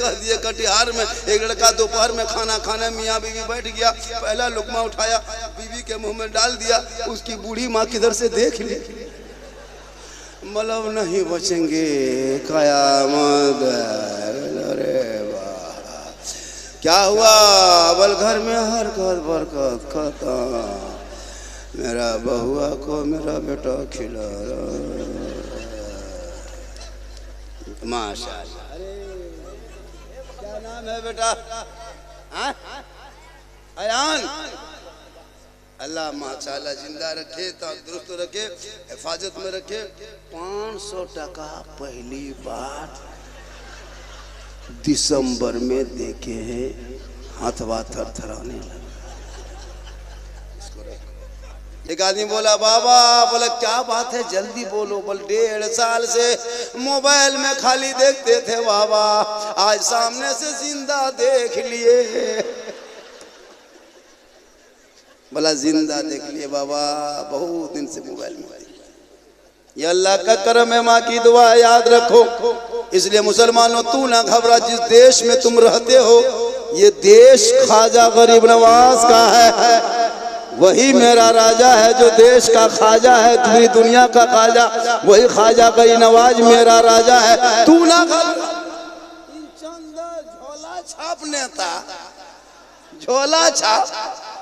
कह दिए कटिहार में एक लड़का दोपहर में खाना खाने मियाँ बीवी बैठ गया, पहला लुकमा उठाया बीवी के मुंह में डाल दिया, उसकी बूढ़ी माँ किधर से देख ली, मतलब नहीं बचेंगे कयामत। अरे वाह क्या हुआ, बल घर में हरकत बरकत खत्म, मेरा बहुआ को मेरा बेटा खिला माशाअल्लाह। अरे क्या नाम है बेटा? अयान। अल्लाह माशाअल्लाह जिंदा रखे, तंदुरुस्त रखे, हिफाजत में रखे। 500 टका पहली बार दिसंबर में देखे हैं, हाथवा थरथराने लगे। एक आदमी बोला बाबा, बोला क्या बात है जल्दी बोलो, बोल 1.5 साल से मोबाइल में खाली देखते थे बाबा, आज सामने से जिंदा देख लिए। बोला जिंदा देख लिए बाबा, बहुत दिन से मोबाइल में। ये अल्लाह का करम है, माँ की दुआ याद रखो। इसलिए मुसलमानों तू ना घबरा, जिस देश में तुम रहते हो ये देश ख्वाजा गरीब नवाज का है, वही मेरा राजा है जो देश का ख्वाजा है, पूरी दुनिया का ख्वाजा वही ख्वाजा गरीब नवाज मेरा राजा है। तू ना झोला छाप नेता, झोला छाप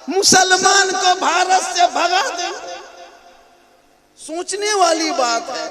मुसलमान को भारत से भगा दे, सोचने वाली बात है।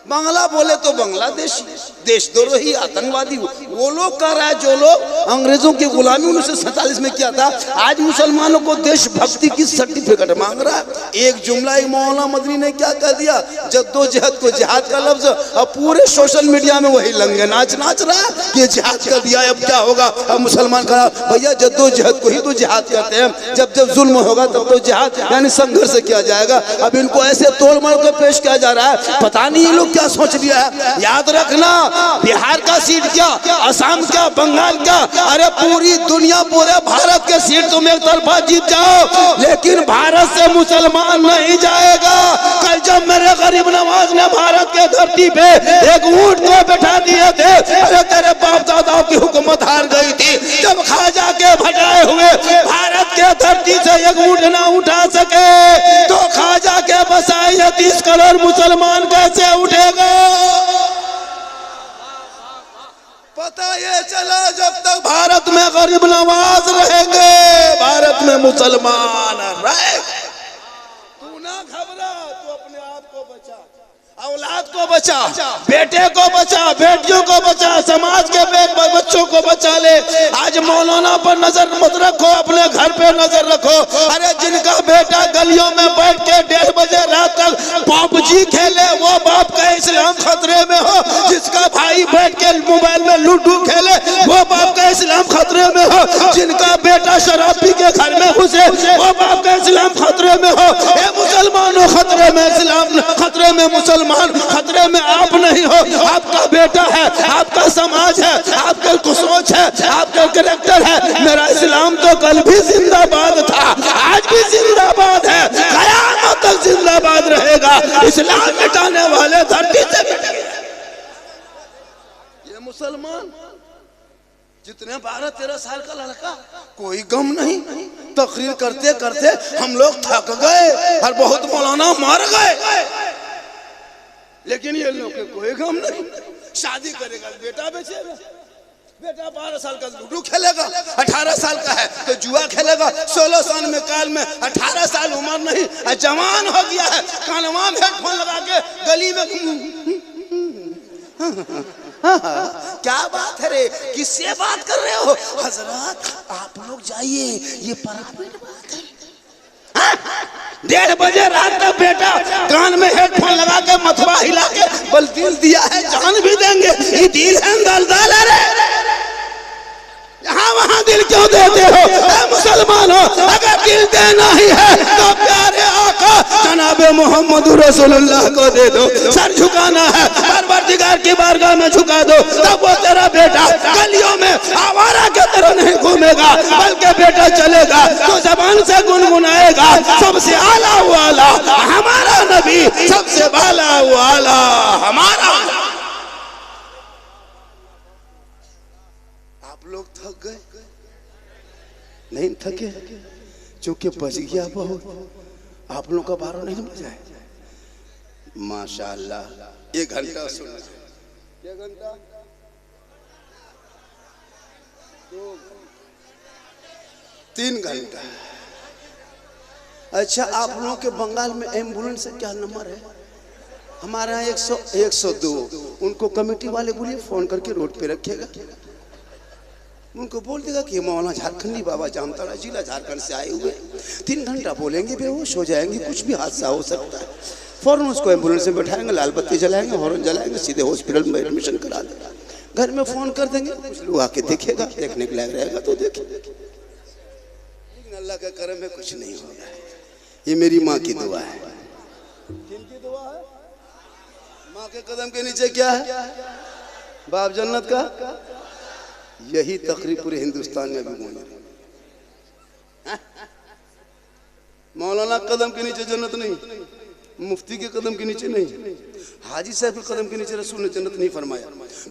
बांग्ला बोले तो बांग्लादेशी, देशद्रोही, आतंकवादी वो लोग कर रहा है जो लोग अंग्रेजों की गुलामी 1947 में किया था, आज मुसलमानों को देशभक्ति की सर्टिफिकेट मांग रहा है। एक जुमला ही मौलाना मदनी ने क्या कह दिया, जद्दोजहद को जिहाद का लफ्ज, अब पूरे सोशल मीडिया में वही लंगे नाच रहा है कि जिहाद कर दिया, अब क्या होगा, अब मुसलमान कहा भैया जद्दोजहद को ही तो जिहाद कहते हैं, जब जब जुल्म होगा तब तो जिहाद यानी संघर्ष किया जाएगा। अब इनको ऐसे तोड़ मरोड़ कर पेश किया जा रहा है, पता नहीं ये लोग क्या सोच लिया है। याद रखना, बिहार का सीट क्या, असम क्या, बंगाल क्या, अरे पूरी दुनिया पूरे भारत के सीट तुम एक तरफा जीत जाओ, लेकिन भारत से मुसलमान नहीं जाएगा। कल जब मेरे गरीब नवाज ने भारत के धरती पे एक ऊंट को बैठा दिए थे, अरे तेरे बाप दादाओं की हुकूमत हार गई थी, जब खाजा के भटाए हुए भारत के धरती से एक ऊंट ना उठा सके तो खाजा के बसाए 30 करोड़ मुसलमान कैसे उठेगा। पता ये चला जब तक भारत में गरीब नवाज रहेंगे, भारत में मुसलमान रहेंगे। तू ना घबरा, तू अपने आप को बचा, औलाद को बचा, बेटे को बचा, बेटियों को बचा, समाज के बच्चों को बचा ले। आज मौलाना पर नजर मत रखो, अपने घर पे नजर रखो। अरे जिनका बेटा गलियों में बैठ के 1:30 बजे रात तक पबजी खेले वो बाप का इस्लाम खतरे में हो, जिसका भाई बैठ के मोबाइल में लूडो खेले वो बाप का इस्लाम खतरे में हो, जिनका बेटा शराब पी के घर में घुसे वो बाप का इस्लाम खतरे में हो। ए मुसलमानों खतरे में इस्लाम, खतरे में मुसलमान, खतरे में आप नहीं हो, आपका बेटा है, आपका समाज है, आपका सोच है, आपका कैरेक्टर है। मेरा इस्लाम तो कल भी जिंदाबाद था, आज भी जिंदाबाद है, क़यामत तक जिंदाबाद रहेगा। इस्लाम मिटाने वाले धरती से मिट गए। ये मुसलमान जितने 12-13 साल का लड़का, कोई गम नहीं, तकरीर करते करते हम लोग थक गए और बहुत मौलाना मर गए, लेकिन ये लोग कोई गम नहीं। शादी करेगा बेटा बेचेगा, बेटा 12 साल का लूडो खेलेगा, 18 साल का है तो जुआ खेलेगा, 16 साल में काल में 18 साल उम्र नहीं, जवान हो गया है, कानवा में हेडफोन लगा के गली में क्या बात है रे, किससे बात कर रहे हो? हजरत आप लोग जाइए, ये प्राइवेट बात है। 1:30 बजे रात तक बेटा कान में हेडफोन लगा के मथवा हिला के बल दिल दिया है, जान भी देंगे, ये दिल है दलदल है रे, यहाँ वहाँ दिल क्यों देते हो? मुसलमानों अगर दिल देना ही है तो प्यारे आका जनाब मोहम्मद रसूलुल्लाह को दे दो। सर झुकाना है परवरदिगार की बारगाह में झुका दो, तब वो तेरा बेटा गलियों में आवारा के तरह नहीं घूमेगा, बल्कि बेटा चलेगा तो जबान से गुनगुनाएगा, सबसे आला वाला हमारा नबी, सबसे बाला वाला हमारा। आप लोग थक गए? नहीं थके, क्योंकि बज गया बहुत। आप लोगों का 12 नहीं बजा है। माशाअल्लाह। 1 घंटा सुन, 1 घंटा, 2, 3 घंटा। अच्छा, आप लोगों के बंगाल में एम्बुलेंस से क्या नंबर है? हमारे यहाँ 100, 102। उनको कमेटी वाले बोलिए फोन करके रोड पे रखेगा। उनको बोल देगा कि मौलाना झारखंडी बाबा जामताड़ा जिला झारखंड से आए हुए। 3 घंटा बोलेंगे, बेहोश हो जाएंगे, कुछ भी हादसा हो सकता है। फौरन उसको एम्बुलेंस में बैठाएंगे, लाल बत्ती जलाएंगे, हॉर्न जलाएंगे, सीधे हॉस्पिटल में एडमिशन करा देगा। घर में फोन कर देंगे, कुछ लोग आके देखेगा, देखने के लायक रहेगा तो देखेगा। लेकिन अल्लाह का करम में कुछ नहीं होगा। ये मेरी माँ की दुआ है। किनकी दुआ है? माँ के कदम के नीचे क्या है? बाप जन्नत का। यही तकरीर पूरे हिंदुस्तान में भी मौजूद है। मौलाना कदम के नीचे जन्नत नहीं, मुफ्ती के कदम के नीचे नहीं, हाजी साहब के कदम के नीचे रसूल ने जन्नत नहीं फरमाया,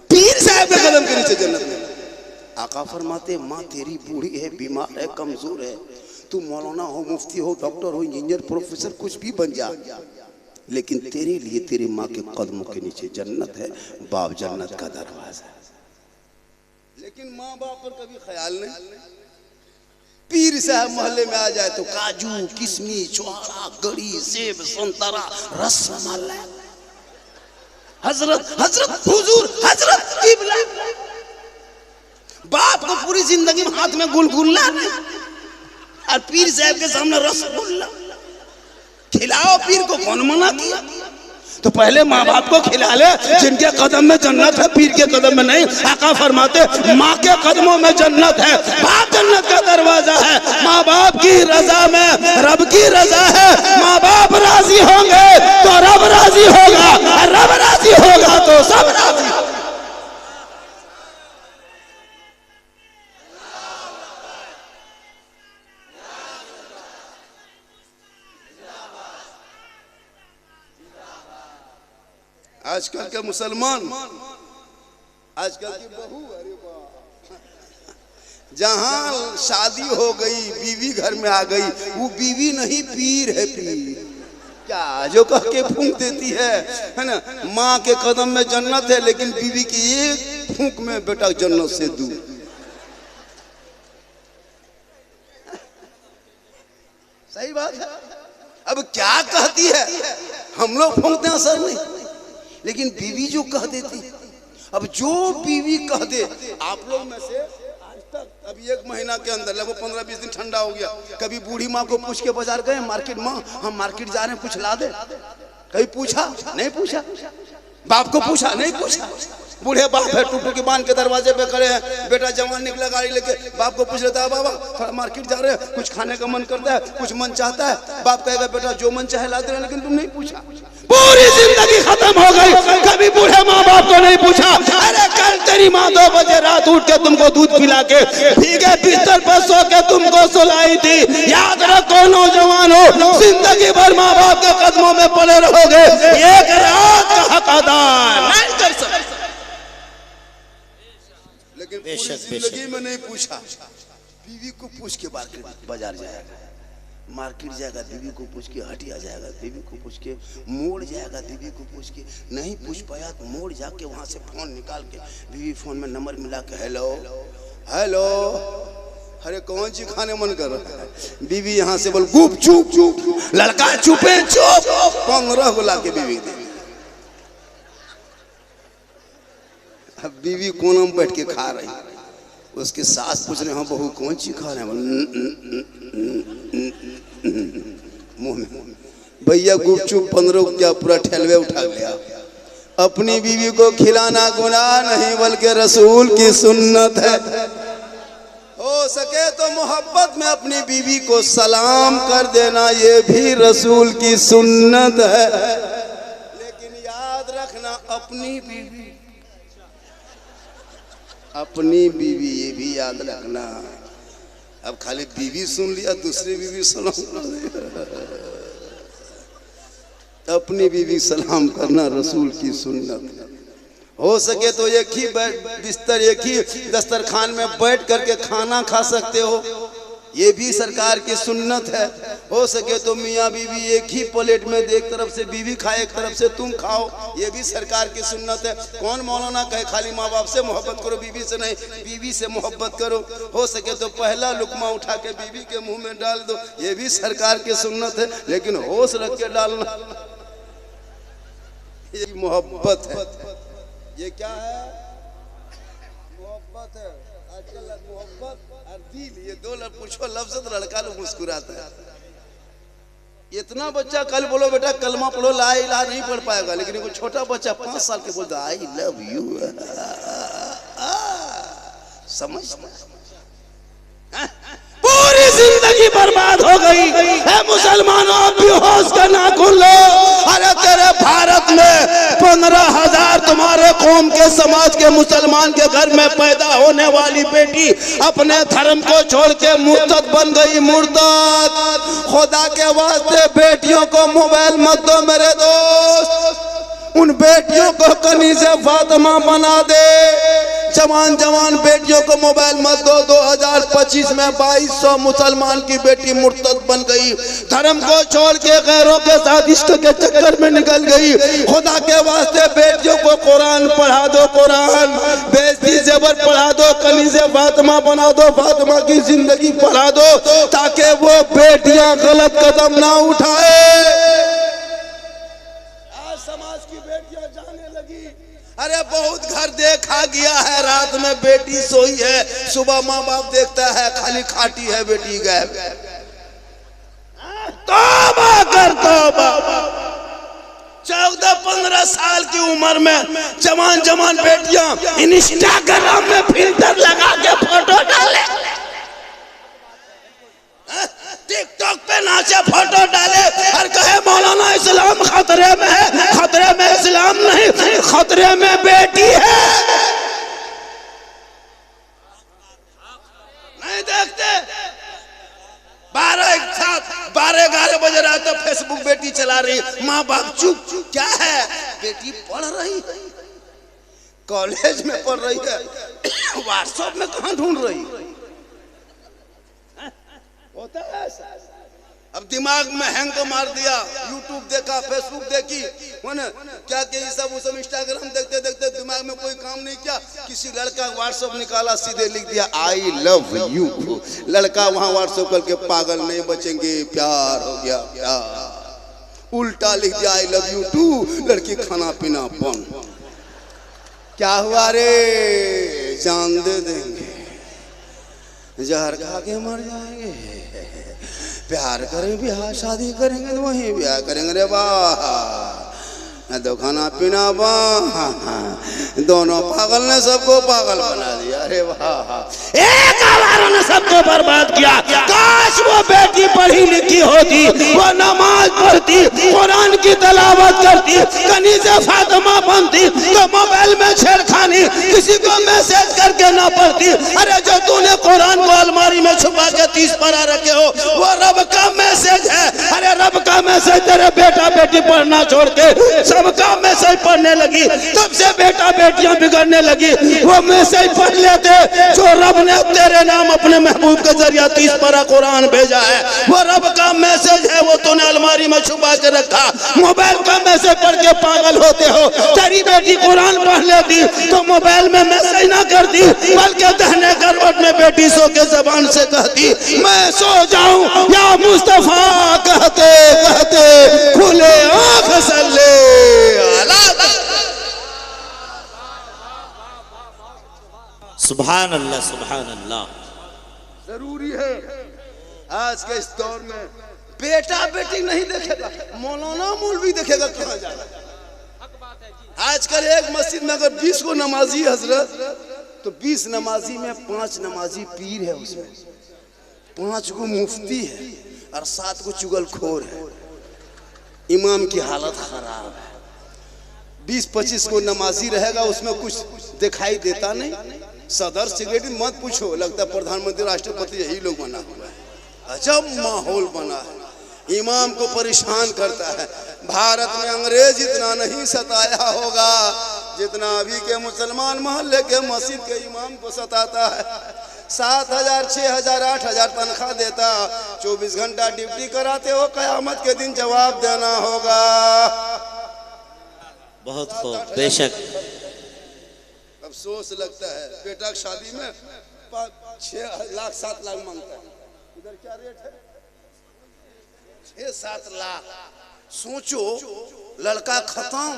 पीर साहब के कदम के नीचे जन्नत नहीं। आका फरमाते, माँ तेरी बूढ़ी है, बीमार है, कमजोर है, तू मौलाना हो, मुफ्ती हो, डॉक्टर हो, इंजीनियर, प्रोफेसर, कुछ भी बन जा, लेकिन तेरे लिए तेरी माँ के कदमों के नीचे जन्नत है। बाप जन्नत का दरवाजा। लेकिन माँ बाप पर कभी ख्याल नहीं। पीर साहब मोहल्ले में आ जाए तो काजू, किशमिश, छोड़ा, गड़ी, सेब, संतरा, रसमलाई, हजरत हजरत हुजूर हजरत किबला। बाप को पूरी जिंदगी में हाथ में गुलगुल्ला और पीर साहब के सामने रसगुल्ला। खिलाओ पीर को, कौन मना किया? तो पहले माँ बाप को खिला ले, जिनके कदम में जन्नत है, पीर के कदम में नहीं। आका फरमाते, माँ के कदमों में जन्नत है, बाप जन्नत का दरवाजा है। माँ बाप की रजा में रब की रजा है। माँ बाप राजी होंगे तो रब राजी होगा, रब राजी होगा तो सब राजी होगा। आजकल के मुसलमान, आजकल की बहू, अरे वाह, जहां शादी हो गई, बीवी घर में आ गई, वो बीवी नहीं पीर है। पीर क्या जो कह के फूंक देती है ना। माँ के कदम में जन्नत है, लेकिन बीवी की एक फूंक में बेटा जन्नत से दूर। सही बात है। अब क्या कहती है, हम लोग फूंकते हैं, असर नहीं, लेकिन बीवी जो कह देती। अब जो बीवी कह दे, आप लोग में से आज तक अभी 1 महीना के अंदर लगभग 15-20 दिन ठंडा हो गया, कभी बूढ़ी माँ को पूछ के बाजार गए, मार्केट, माँ हम मार्केट जा रहे हैं, कुछ ला दे? कभी पूछा? नहीं पूछा। बाप को पूछा? नहीं पूछा। बूढ़े बाप है, टूटू के बांध के दरवाजे पे खड़े हैं, बेटा जवान निकला गाड़ी लेके, बाप को पूछ लेता है, बाबा थोड़ा मार्केट जा रहे हैं, कुछ खाने का मन करता है, कुछ मन चाहता है। बाप कहेगा, बेटा जो मन चाहे ला दे, लेकिन तुम नहीं पूछा। पूरी जिंदगी खत्म हो गई, कभी बूढ़े माँ बाप को नहीं पूछा। अरे कल तेरी माँ 2 बजे रात उठ के तुमको दूध पिला के भीगे बिस्तर पर सो के तुमको सुलाई थी। याद रखो नौजवान हो, जिंदगी भर माँ बाप के कदमों में पड़े रहोगे, एक रात का हक अदा नहीं कर सकते। लेकिन पूरी जिंदगी में नहीं पूछा। बीवी को पूछ के बाजार जाएगा, मार्केट जाएगा, बीवी को पूछ के हटिया जाएगा, बीवी को पूछ के मोड़ जाएगा, बीवी को पूछ के नहीं पूछ पाया तो मोड़ जाके वहां से फोन निकाल के बीवी फोन में नंबर मिला के हेलो हेलो, अरे कौन सी खाने मन कर रहा है? बीवी यहाँ से बोल गुप चुप चुप, लड़का चुपे चुप, 15 बुला के बीवी दे। अब बीवी कोने में बैठ के खा रही, उसके सास पूछ रहे, हाँ बहू कौन सी खा रहे हैं? मुंह में भैया गुपचुप 15 क्या पूरा ठेलवे उठा गया। अपनी बीवी को खिलाना गुनाह नहीं, बल्कि रसूल की सुन्नत है। हो सके तो मोहब्बत में अपनी बीवी को सलाम कर देना, ये भी रसूल की सुन्नत है। लेकिन याद रखना, अपनी बीवी, अपनी बीवी, ये भी याद रखना। अब खाली बीवी सुन लिया, दूसरी बीवी सलाम, अपनी बीवी सलाम करना रसूल की सुन्नत है। हो सके तो एक ही बिस्तर, एक ही दस्तरखान में बैठ करके खाना खा सकते हो, ये भी सरकार की सुन्नत है। हो सके तो मियाँ बीवी एक ही प्लेट में दे, एक तरफ से बीवी खाए एक तरफ से तुम खाओ, ये भी सरकार की सुन्नत है। कौन मौलाना कहे खाली माँ बाप से मोहब्बत करो, बीवी से नहीं, बीवी से मोहब्बत करो। हो सके तो पहला लुकमा उठा के बीवी के मुंह में डाल दो, ये भी सरकार की सुन्नत है। लेकिन होश रख के डालना, ये मोहब्बत है। ये क्या है? मोहब्बत है। आजकल मोहब्बत और दिल, ये दो पूछो लफ्ज तो लड़का लोग मुस्कुराता है। इतना बच्चा कल बोलो बेटा कलमा पढ़ो, ला इलाहा नहीं पढ़ पाएगा, लेकिन कोई छोटा बच्चा 5 साल के बोलता आई लव यू, समझ पूरी जिंदगी बर्बाद हो गई है। मुसलमानों अब भी होश का नाखून लो। अरे तेरे भारत में 15,000 तुम्हारे कौम के समाज के मुसलमान के घर में पैदा होने वाली बेटी अपने धर्म को छोड़ के मुर्तद बन गई। मुर्तद, खुदा के वास्ते बेटियों को मोबाइल मत दो मेरे दोस्त, उन बेटियों को कनीज़े फातिमा बना दे। जवान जवान बेटियों को मोबाइल मत दो। 2025 में 2200 मुसलमान की बेटी मुर्तद बन गई, धर्म को छोड़ के गैरों के साथ इश्क के चक्कर में निकल गई। खुदा के वास्ते बेटियों को कुरान पढ़ा दो, कुरान बेइज्जती ज़बर पढ़ा दो, कनीज़े फातिमा बना दो, फातिमा की जिंदगी पढ़ा दो, ताकि वो बेटियां गलत कदम ना उठाए। आज समाज की बेटियां जाने लगी। अरे बहुत घर देखा गया है, रात में बेटी सोई है, सुबह माँ बाप देखता है खाली खाटी है बेटी गायब। तौबा कर तौबा। 14-15 साल की उम्र में जवान जवान बेटियां इंस्टाग्राम में फिल्टर लगा के फोटो डाले, टिकटॉक पे नाचे फोटो डाले और कहे मौलाना इस्लाम खतरे में है। खतरे में इस्लाम नहीं, खतरे में बेटी है। नहीं देखते 12-11 बजे रात तक फेसबुक बेटी चला रही, माँ बाप चुप। क्या है? बेटी पढ़ रही है, कॉलेज में पढ़ रही है, व्हाट्सएप में कहाँ ढूंढ रही होता है। अब दिमाग में हैंग तो मार दिया, यूट्यूब देखा, फेसबुक देखी, क्या ये सब इंस्टाग्राम देखते देखते दिमाग में कोई काम नहीं किया। किसी लड़का व्हाट्सएप निकाला, सीधे लिख दिया आई लव यू। लड़का वहां व्हाट्सएप करके पागल नहीं बचेंगे, प्यार हो गया प्यार। उल्टा लिख दिया आई लव यू टू, लड़की खाना पीना बंद। क्या हुआ रे? जान दे देंगे, जहर खा के मर जाएंगे। प्यार करेंगे, ब्याह शादी करेंगे तो वहीं ब्याह करेंगे रे वाह, तो खाना पीना वाह। दोनों पागल ने सबको पागल बना दिया। अरे वाह, एक आवारों ने सबको बर्बाद किया। काश वो बेटी पढ़ी लिखी होती, वो नमाज पढ़ती, कुरान की तलावत करती, कनीज़े फातिमा बनती, तो मोबाइल में छेड़खानी किसी को मैसेज करके ना पढ़ती। अरे जो तूने कुरान को अलमारी में छुपा के 30 पारा रखे हो, वो रब का मैसेज है। अरे रब का मैसेज तेरे बेटा बेटी पढ़ना छोड़ के सबका मैसेज पढ़ने लगी, तब से बेटा बेटियां बिगड़ने लगी। वो मैसेज पढ़ लेते जो रब ने तेरे नाम अपने महबूब के जरिए 30 पारा कुरान भेजा है, वो रब का मैसेज है, वो तूने अलमारी में छुपा के रखा। मोबाइल का मैसेज पढ़ के पागल होते हो। तेरी बेटी कुरान पढ़ लेती तो मोबाइल में मैसेज ना करती, बल्कि दहने करवट में बेटी सो के जबान से कहती मैं सो जाऊं या मुस्तफा, कहते कहते खुले आंख सल्ले अला। सुभान अल्लाह, सुभान अल्लाह। जरूरी है आज के इस दौर में बेटा बेटी नहीं देखेगा, मौलाना मौलवी देखेगा कहाँ जाएगा। आजकल एक मस्जिद में अगर 20 को नमाजी हजरत, तो 20 नमाजी में 5 नमाजी पीर है, उसमें 5 को मुफ्ती है और 7 को चुगलखोर है। इमाम की हालत खराब है। 20-25 को नमाजी रहेगा, उसमें कुछ दिखाई देता नहीं। सदर सेक्रेटरी मत पूछो, लगता है प्रधानमंत्री राष्ट्रपति यही लोग बना हुआ है। अजब माहौल बना है, इमाम को परेशान करता है। भारत में अंग्रेज इतना नहीं सताया होगा जितना अभी के मुसलमान मोहल्ले के मस्जिद के इमाम को सताता है, 7,000 6,000 8,000 तनख्वाह देता, 24 घंटा ड्यूटी कराते हो, कयामत के दिन जवाब देना होगा। बहुत खूब, बेशक। अफसोस लगता है, बेटा की शादी में 6 लाख 7 लाख मांगता है, इधर क्या रेट है? 6-7 लाख। सोचो, लड़का खत्म,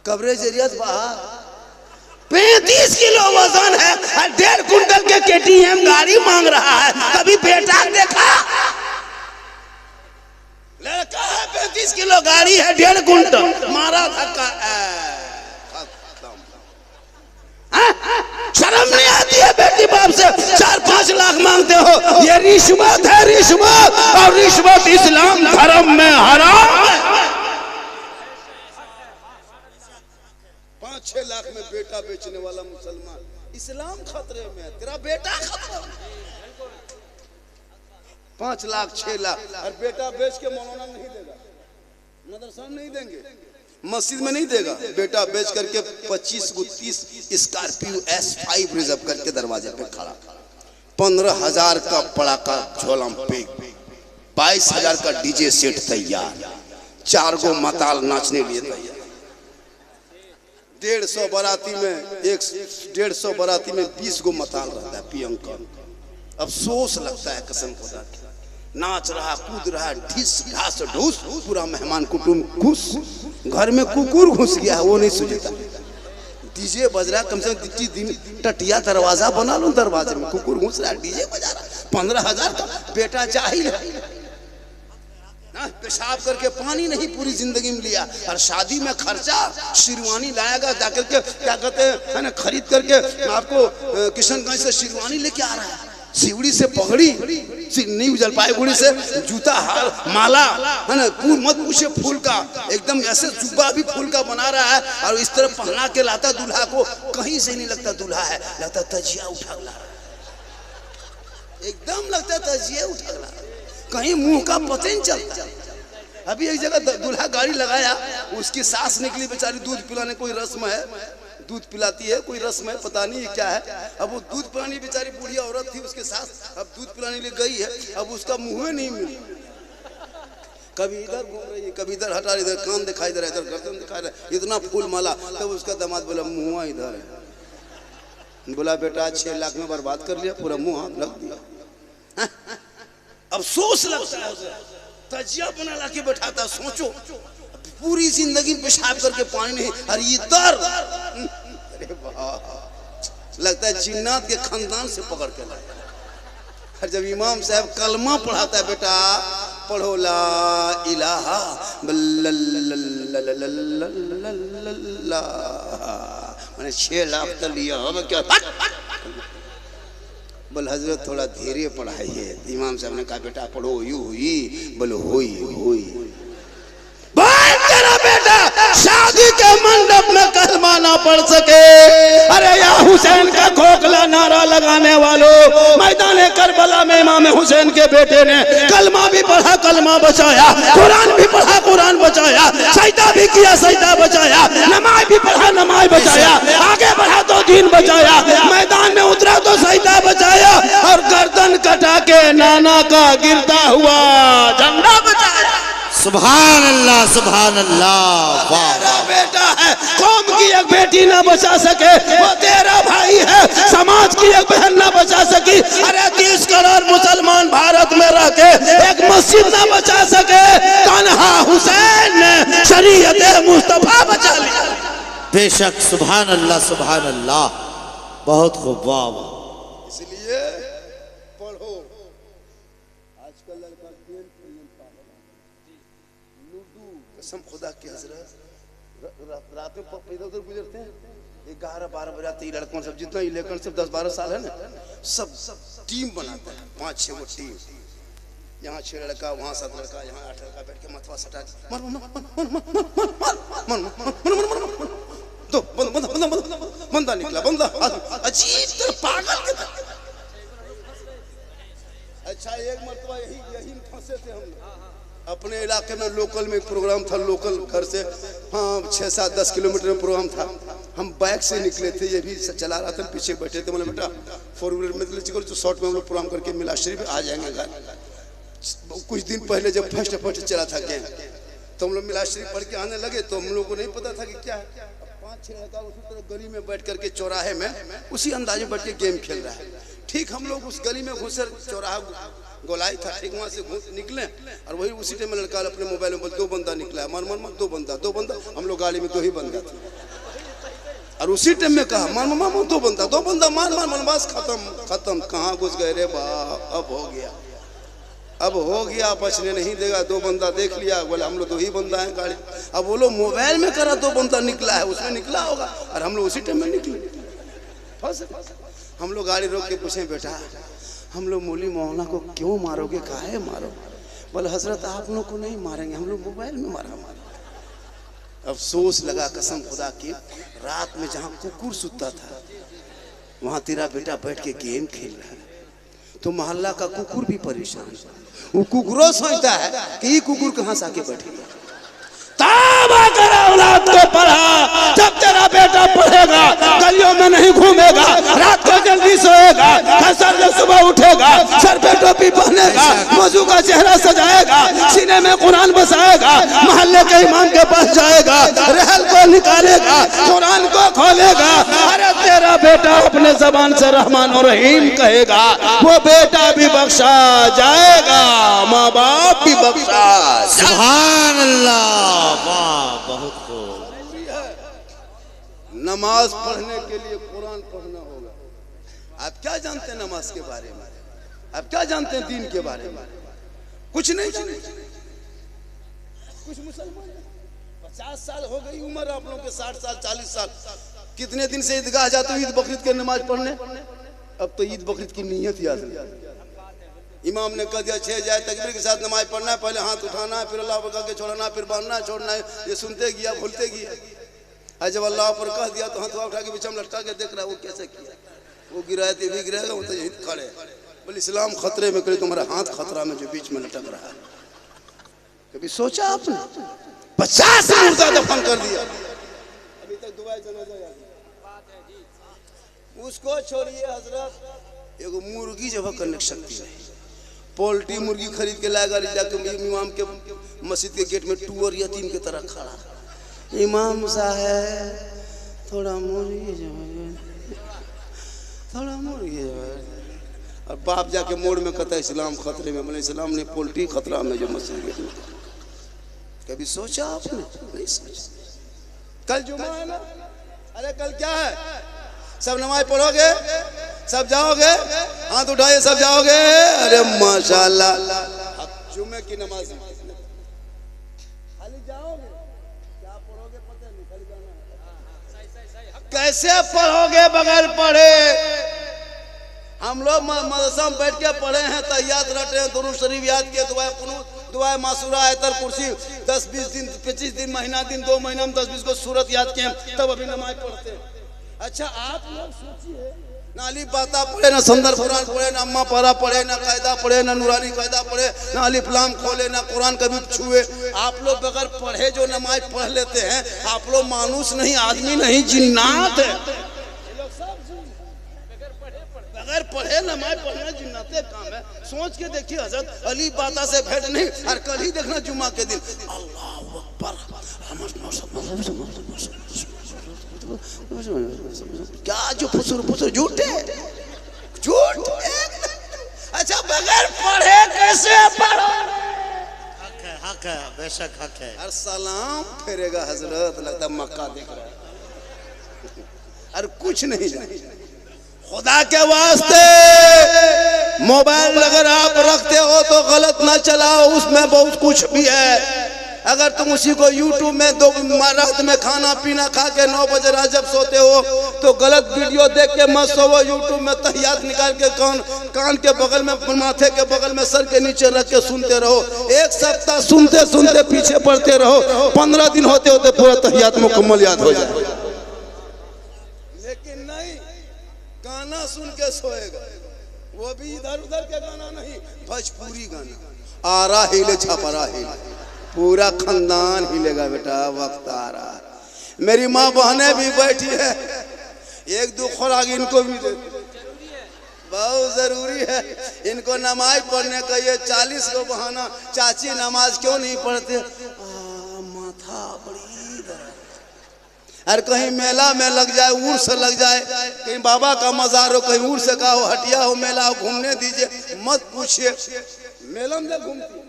कवरेज एरिया बाहर, 35 किलो वजन है, 1.5 कुंटल के KTM गाड़ी मांग रहा है। कभी बेटा देखा? लड़का है, 35 किलो गाड़ी है, 1.5 कुंटल, मारा धक्का, शर्म नहीं आती है? बेटी बाप से 4-5 लाख मांगते हो, ये रिश्वत है, रिश्वत, और रिश्वत इस्लाम धर्म में हराम है। 5-6 लाख में बेटा बेचने वाला मुसलमान, इस्लाम खतरे में है, तेरा बेटा खतरे में। 5 लाख 6 लाख, और बेटा बेच के मौलाना नहीं देगा, मदरसा नहीं देंगे, मस्जिद में नहीं देगा, बेटा बेच करके 25 को 30 स्कॉर्पियो S5 रिजर्व करके दरवाजे पे खड़ा, 15,000 का पड़ाका झोला पे, 22,000 का डीजे सेट तैयार, 4 गो मताल नाचने लिए तैयार, 150 बाराती में 150 बाराती में 20 गो मताल रहता है पियंका। अफसोस लगता है कसम खुदा की, नाच रहा कूद रहा, ढिस ढास ढूस, पूरा मेहमान कुटुंब खुश, घर में कुकुर घुस गया है, वो नहीं सुझता। डीजे बज रहा, कम से कम दिन टटिया दरवाजा बना लो, दरवाजे में कुकुर घुस रहा, डीजे बजा रहा, 15,000 का बेटा जाहिल है, पेशाब करके पानी नहीं पूरी जिंदगी में लिया, और शादी में खर्चा, शेरवानी लाएगा जाकर के, क्या कहते हैं ना, खरीद करके आपको किशनगंज से शेरवानी लेके आ रहा है, सिवड़ी से पगड़ी, न्यू जलपाईगुड़ी से जूता हार माला, है ना, मत पूछे फूल का, एकदम ऐसे जुब्बा भी फूल का बना रहा है, और इस तरह पहना के लाता दूल्हा को, कहीं से नहीं लगता दूल्हा है, लगता तजिया उठा ला, एकदम लगता तजिया उठा ला, कहीं मुंह का पता नहीं चलता। अभी एक जगह दूल्हा गाड़ी लगाया, उसकी सास निकली बेचारी, दूध पिलाने, कोई रस्म है, दूध पिलाती है, कोई रस्म है, पता नहीं क्या है। अब वो दूध पिलानी बेचारी बुढ़िया औरत थी, उसके साथ अब दूध पिलाने लिए गई है, अब उसका मुंह नहीं मिल, कभी इधर घूम रही है, कभी इधर हटा रही, इधर कान दिखाई दे रहा है, इधर गर्दन दिखाई दे रहा है, इतना फूल माला। तब उसका दामाद बोला मुँह इधर है, बोला बेटा 6 लाख में बर्बाद कर लिया, पूरा मुँह हाथ रख दिया। अफसोस लगता है उसे, तजिया बना ला के बैठाता, सोचो पूरी जिंदगी पेशाब करके पानी नहीं, और ये दर्द, अरे वाह, लगता है जिन्नात के खानदान से पकड़ के लाया। और जब इमाम साहब कलमा पढ़ाता है, बेटा पढ़ो ला इलाहा मैंने 6 लाख तो लिया, अब क्या, बोल हजरत थोड़ा धीरे पढ़ाइए। इमाम साहब ने कहा बेटा पढ़ो, यू हुई, बोलो हुई हुई। तेरा बेटा शादी के मंडप में कलमा ना पढ़ सके, अरे या हुसैन का खोखला नारा लगाने वालों, मैदान करबला में इमाम हुसैन के बेटे ने कलमा भी पढ़ा, कलमा बचाया, कुरान भी पढ़ा, कुरान बचाया, सजदा भी किया, सजदा बचाया, नमाज भी पढ़ा, नमाज बचाया, आगे बढ़ा तो दीन बचाया, मैदान में उतरा तो सजदा बचाया, और गर्दन कटा के नाना का गिरता हुआ झंडा बचाया। सुभान अल्लाह, सुभान अल्लाह। तेरा बेटा है, कौम की एक बेटी ना बचा सके, वो तेरा भाई है, समाज की एक बहन ना बचा सकी, अरे 30 करोड़ मुसलमान भारत में रह के एक मस्जिद ना बचा सके, तन्हा हुसैन ने शरीयत मुस्तफा बचा लिया। बेशक, सुभान अल्लाह, सुभान अल्लाह, बहुत खूब, वाह। इसलिए पढ़ो। आजकल लड़का गेम लूडो, कसम खुदा की हजरत, रात में इधर उधर गुजरते हैं, 11-12 बजे आते, लड़कों सब जितना इलेक्शन सब 10-12 साल है ना, सब टीम बनाते हैं, 5-6 गो टीम, यहाँ 6 लड़का, वहाँ 7 लड़का, यहाँ 8 लड़का बैठ के मथवा सटा तो बंदा निकला, बंदा अजीब तरह पागल के तरह। अच्छा एक मरतबा यही फंसे थे हम लोग, अपने इलाके में लोकल में प्रोग्राम था, लोकल घर से हाँ 6-7-10 किलोमीटर में प्रोग्राम था। हम बाइक से निकले थे, ये भी चला रहा था, पीछे बैठे थे। बोले बेटा 4 व्हीलर में चलो तो शॉर्ट में हम लोग प्रोग्राम करके मिला शरीफ आ जाएंगे घर। कुछ दिन पहले जब फर्स्ट चला था गेम तो हम लोग मिला शरीफ पढ़ के आने लगे तो हम लोग को नहीं पता था कि क्या है। 5-6 लड़का उसी तरह गली में बैठ करके चौराहे में उसी अंदाज में बैठ के गेम खेल रहा है। ठीक हम लोग उस गली में घुसे, चौराहा गोलाई था, ठीक वहाँ से निकले और वही उसी टाइम में लड़का अपने मोबाइल में 2 बंदा निकला है, मन 2 बंदा। हम लोग गाड़ी में 2 ही बंदा थे और उसी टाइम में कहा मान 2 बंदा मान बस खत्म। कहाँ घुस गए रे बाप, अब हो गया बचने नहीं देगा। 2 बंदा देख लिया, बोले हम लोग 2 ही बंदा हैं गाड़ी। अब वो लोग मोबाइल में करा 2 बंदा निकला है, उसमें निकला होगा और हम लोग उसी टाइम में निकले। हम लोग गाड़ी रोक के पूछे बेटा हम लोग मौली मौलाना को क्यों मारोगे, काहे मारो? बोले हजरत आप लोग को नहीं मारेंगे, हम लोग मोबाइल में मारा। अफसोस लगा कसम खुदा की, रात में जहाँ कुकुर सुतता था वहाँ तेरा बेटा बैठ के गेम खेल रहा है तो मोहल्ला का कुकुर भी परेशान। वो कुकुरों सोचता है कि ये कुकुर कहाँ से आके बैठेगा। तौबा कर औलाद को पढ़ा, जब तेरा बेटा पढ़ेगा गलियों में नहीं घूमेगा, रात को जल्दी सोएगा, फजर में सुबह उठेगा, सर पे टोपी पहनेगा, मौजू का चेहरा सजाएगा, सीने में कुरान बसाएगा, मोहल्ले के इमाम के पास जाएगा, रहल को निकालेगा, कुरान को खोलेगा। अरे तेरा बेटा अपने जबान से रहमान और रहीम कहेगा, वो बेटा भी बख्शा जाएगा, माँ बाप भी बख्शा। सुभान अल्लाह, वाह बहुत खूब। नमाज पढ़ने के लिए कुरान पढ़ना होगा। आप क्या जानते हैं नमाज के बारे में? आप क्या जानते हैं दीन के बारे में? कुछ नहीं जानते। कुछ मुसलमान 50 साल हो गई उम्र, आप लोगों के 60 साल 40 साल, कितने दिन से ईदगाह जाते हो ईद बकरीद के नमाज पढ़ने? अब तो ईद बकरीद की नीयत याद नहीं। इमाम ने कह दिया 6 जाए तकबीर के साथ नमाज पढ़ना है, पहले हाथ उठाना है, फिर अल्लाह पर के छोड़ना, फिर बांधना है, छोड़ना है। ये सुनते गया भूलते गया। आज जब अल्लाह पर कह दिया तो हाथ उठा के बिचम लटका के देख रहा है वो कैसे किया। वो गिराए थे भी गिराएगा, वो तो यहीं खड़े। बोले इस्लाम खतरे में, करे तुम्हारा हाथ खतरा में जो बीच में लटक रहा है। कभी सोचा आपने? 50 मुर्दा दफन कर दिया, अभी तक दुआएं जनाजा याद नहीं। उसको छोड़िए हजरत, एगो मुर्गी जब करने की शक्ति नहीं। पोल्ट्री मुर्गी खरीद के लाएगा, जाके इमाम के मस्जिद के गेट में टूअर यतीम की तरह खड़ा, इमाम साहब थोड़ा मुर्गी और बाप जाके मोड़ में कहता है इस्लाम खतरे में। बोले इस्लाम ने पोल्ट्री खतरा में जो मस्जिद गेट में। कभी सोचा आपने? नहीं सोचा। कल जुमा है ना, अरे कल क्या है? सब नमाज पढ़ोगे, सब जाओगे, हाथ उठाइए सब जाओगे। अरे माशाल्लाह, जुमे की नमाज खाली जाओगे, क्या पढ़ोगे पता नहीं, खाली जाना है। कैसे पढ़ोगे बगैर पढ़े? हम लोग मदरसा में बैठ के पढ़े हैं, तहियात रटे हैं, दुरूद शरीफ याद किए, दुआ कुनूत, दुआ मासूरा, आयतल कुर्सी, 10-20 दिन 25 दिन महीना दिन 2 महीना में 10-20 को सूरत याद किए, तब अभी नमाज पढ़ते हैं। अच्छा आप लोग सोचिए, ना अली बाता पढ़े, ना संदर कुरान पढ़े, ना अम्मा पारा पढ़े, ना कायदा पढ़े, ना नूरानी कायदा पढ़े, ना अलिफ लाम खोले, ना कुरान कभी छुए। आप लोग बगैर पढ़े जो नमाज पढ़ लेते हैं, आप लोग मानुस नहीं, आदमी नहीं, जिन्नात है। बगैर पढ़े नमाज पढ़ना जिन्नाते काम है। सोच के देखिए हजरत, अली बाता से भेंट नहीं। और कल ही देखना जुम्मा के दिन अल्लाहू अकबर, क्या जो फुसुर झूठे झूठ। अच्छा बगैर पढ़े कैसे पढ़ो? हक है, बेशक हक है। और सलाम फेरेगा हजरत, लगता मक्का देख रहा है। और कुछ नहीं जाने। खुदा के वास्ते मोबाइल अगर आप रखते हो तो गलत ना चलाओ, उसमें बहुत कुछ भी है। अगर तुम उसी को यूट्यूब में रात में खाना पीना खा के 9 बजे रात जब सोते हो तो गलत वीडियो देख के मत सोवो। यूट्यूब में तहियात निकाल के कान के बगल में, माथे के बगल में, सर के नीचे रख के सुनते रहो। 1 सप्ताह सुनते सुनते पीछे पड़ते रहो, 15 दिन होते होते पूरा तहियात मुकम्मल याद हो जाए। लेकिन नहीं, गाना सुन के सोएगा, वो भी इधर उधर के गाना नहीं, भोजपुरी गाना। आरा हिले छपरा हिले, पूरा खानदान हिलेगा बेटा, वक्त आ रहा है। मेरी माँ बहनें भी बैठी है, एक दो खुराक इनको भी दे, बहुत जरूरी है इनको नमाज पढ़ने का। ये 40 को बहाना, चाची नमाज क्यों नहीं पढ़ते, माथा बड़ी दर्द, अरे कहीं मेला में लग जाए, उर्स लग जाए, कहीं बाबा का मजार हो, कहीं उर्स का हो, हटिया हो, मेला हो, घूमने दीजिए, मत पूछिए। मेला में घूमती,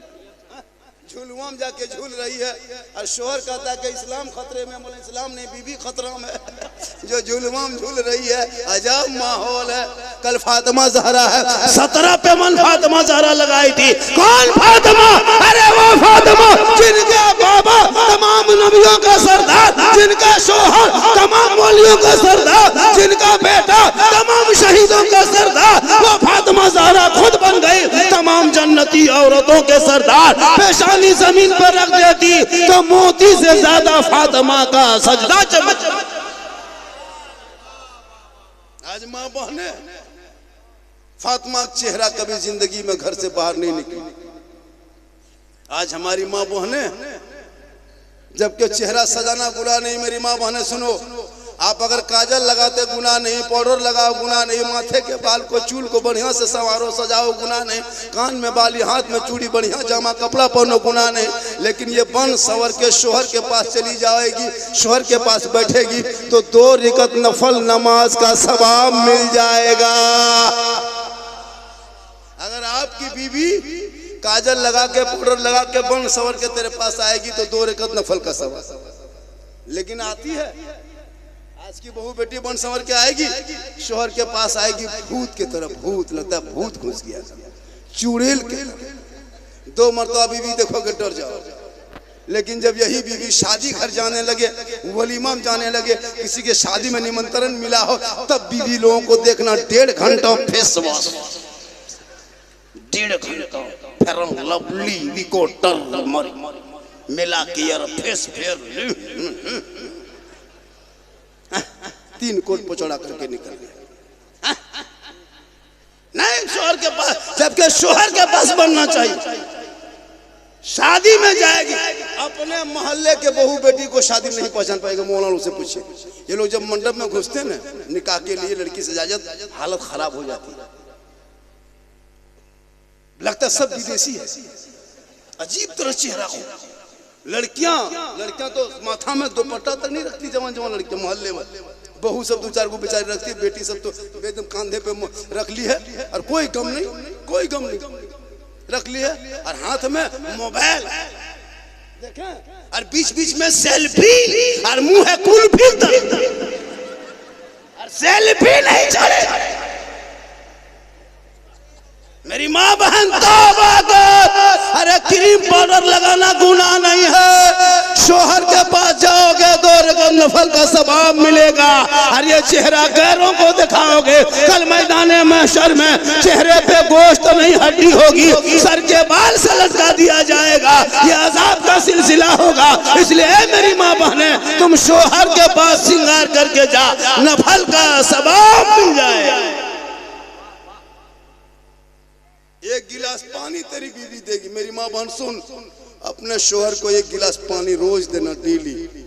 झूलुआ में जाके झूल रही है, और शोहर कहता है कि इस्लाम खतरे में, बोले इस्लाम नहीं बीबी खतरा में, जो झूलुआ में झूल रही है। अजब माहौल है। कल फातिमा ज़हरा है, 17 पे मन फातिमा ज़हरा लगाई थी। कौन फातिमा? अरे वो फातिमा जिनके बाबा तमाम नबियों का सरदार, जिनका शोहर तमाम वलियों का सरदार, जिनका बेटा तमाम शहीदों का सरदार, वो फातिमा ज़हरा खुद बन गई तमाम जन्नती औरतों के सरदार। पेशानी जमीन पर रख देती तो मोती से ज्यादा फातिमा का सजदा चमक। आज माँ बहने, फातिमा का चेहरा कभी जिंदगी में घर से बाहर नहीं निकली। आज हमारी माँ बहने, जबकि चेहरा सजाना गुनाह नहीं। मेरी माँ बहने सुनो, आप अगर काजल लगाते गुनाह नहीं, पाउडर लगाओ गुनाह नहीं, माथे के बाल को, चूल को बढ़िया से संवारो सजाओ गुनाह नहीं, कान में बाली, हाथ में चूड़ी, बढ़िया जामा कपड़ा पहनो गुनाह नहीं। लेकिन ये बन सवर के शोहर के पास चली जाएगी, शोहर के पास बैठेगी तो 2 रकात नफल नमाज का सवाब मिल जाएगा। अगर आपकी बीवी काजल लगा के, पाउडर लगा के, बन सवर के तेरे पास आएगी तो 2 रकात नफल का सवाब। लेकिन आती है आज की बहू बेटी बन संवर के आएगी, शोहर के पास आएगी भूत के तरफ, भूत लगता है भूत घुस गया, चुड़ैल के। 2 मरतबा बीवी देखोगे डर जाओ। लेकिन जब यही बीवी शादी घर जाने लगे, वलीमा में जाने लगे, किसी के शादी में निमंत्रण मिला हो, तब बीवी लोगों को देखना 1.5 घंटा फेस वॉश, 1.5 घंटा फेयर लवली विकोटर मिला के फेस फेयर 3 कोट पचौड़ा करके निकल गए। नहीं, शोहर के पास, जबकि शोहर के पास बनना चाहिए। शादी में जाएगी, अपने मोहल्ले के बहू बेटी को शादी नहीं पहचान पाएगा। मौलाना से पूछिए, ये लोग जब मंडप में घुसते ना निकाह के लिए, लड़की से इजाजत, हालत खराब हो जाती है, लगता है सब विदेशी है, अजीब तरह चेहरा हो। लड़कियां तो माथा में दुपट्टा तक नहीं रखती, जवान जवान लड़कियां मोहल्ले में, बहू सब 2-4 को बेचारी रखती है, बेटी सब तो एकदम कांधे पे रख ली है, और कोई गम नहीं, कोई गम नहीं, रख ली है, और हाथ में मोबाइल देखें, और बीच बीच में सेल्फी, और मुंह है कुल्फी, और सेल्फी नहीं छोड़े। मेरी माँ बहन तौबा कर, अरे क्रीम पाउडर लगाना गुनाह नहीं है। शोहर के पास जाओगे 2 रकात नफल का सवाब मिलेगा। और ये चेहरा गैरों को दिखाओगे, कल मैदान महशर में चेहरे पे गोश्त नहीं हड्डी होगी, सर के बाल से लटका दिया जाएगा, ये अजाब का सिलसिला होगा। इसलिए मेरी माँ बहने, तुम शोहर के पास श्रृंगार करके जा, नफल का सवाब मिल जाए। 1 गिलास पानी तेरी बीवी देगी। मेरी माँ बहन सुन, अपने शोहर को 1 गिलास पानी रोज देना, डेली।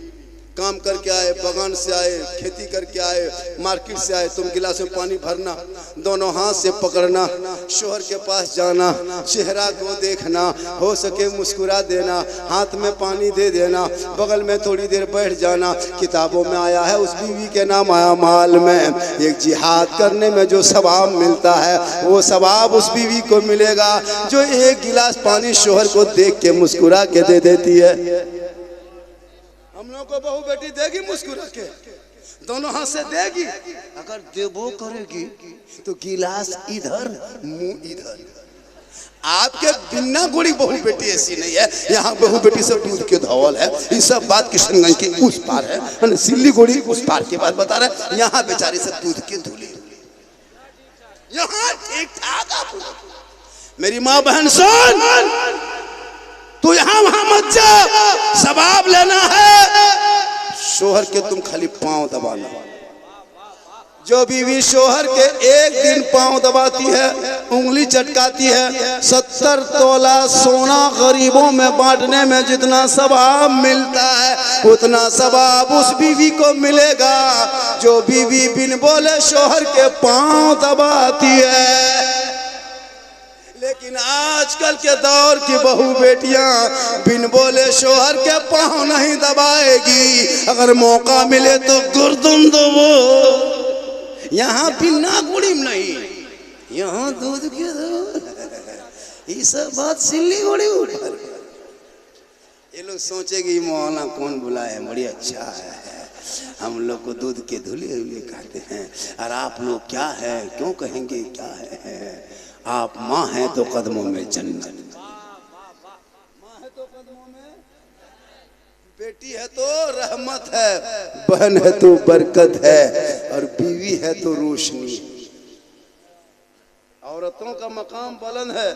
काम करके आए, बगान से आए, खेती करके आए, मार्केट से आए, तुम गिलास में पानी भरना, दोनों हाथ से पकड़ना, शोहर के पास जाना, चेहरा को देखना, हो सके मुस्कुरा देना, हाथ में पानी दे देना, बगल में थोड़ी देर बैठ जाना। किताबों में आया है, उस बीवी के नाम आया माल में, एक जिहाद करने में जो सवाब मिलता है, वो सवाब उस बीवी को मिलेगा जो 1 गिलास पानी शोहर को देख के मुस्कुरा के दे देती है। हम लोग को बहू बेटी देगी मुस्कुरा के, दोनों हाथ से देगी। अगर देवो करेगी तो गिलास इधर, मुंह इधर। आपके बिना गोड़ी बहू बेटी ऐसी नहीं है। यहाँ बहू बेटी सब दूध के धौल है। ये सब बात किशनगंज के उस पार है, सिल्ली गोड़ी उस पार की बात बता रहे। यहाँ बेचारी सब दूध के धूली, यहाँ ठीक ठाक। मेरी माँ बहन सुन, तू यहाँ वहां मत जा, सवाब लेना है। शोहर के तुम खाली पांव दबाना, जो बीवी शोहर के एक दिन पांव दबाती है, उंगली चटकाती है, 70 तोला सोना गरीबों में बांटने में जितना सवाब मिलता है उतना सवाब उस बीवी को मिलेगा जो बीवी बिन बोले शोहर के पांव दबाती है। लेकिन आजकल के दौर की बहू बेटियां बिन बोले शोहर के पांव नहीं दबाएगी, अगर मौका मिले तो गुर्दुम दबो। यहाँ बिना गुड़ी में नहीं, यहाँ दूध के दो। ये सब बात सिल्लीगुड़ी ऊपर। ये लोग सोचेगी मौलाना कौन बुलाए, बड़ी अच्छा है, हम लोग को दूध के धुले हुए कहते हैं, और आप लोग क्या है, क्यों कहेंगे क्या है? आप माँ हैं तो कदमों में जन्नत, माँ है तो कदमों में, बेटी है तो रहमत है, बहन है तो बरकत है, और बीवी है तो रोशनी। औरतों का मकाम बुलंद है।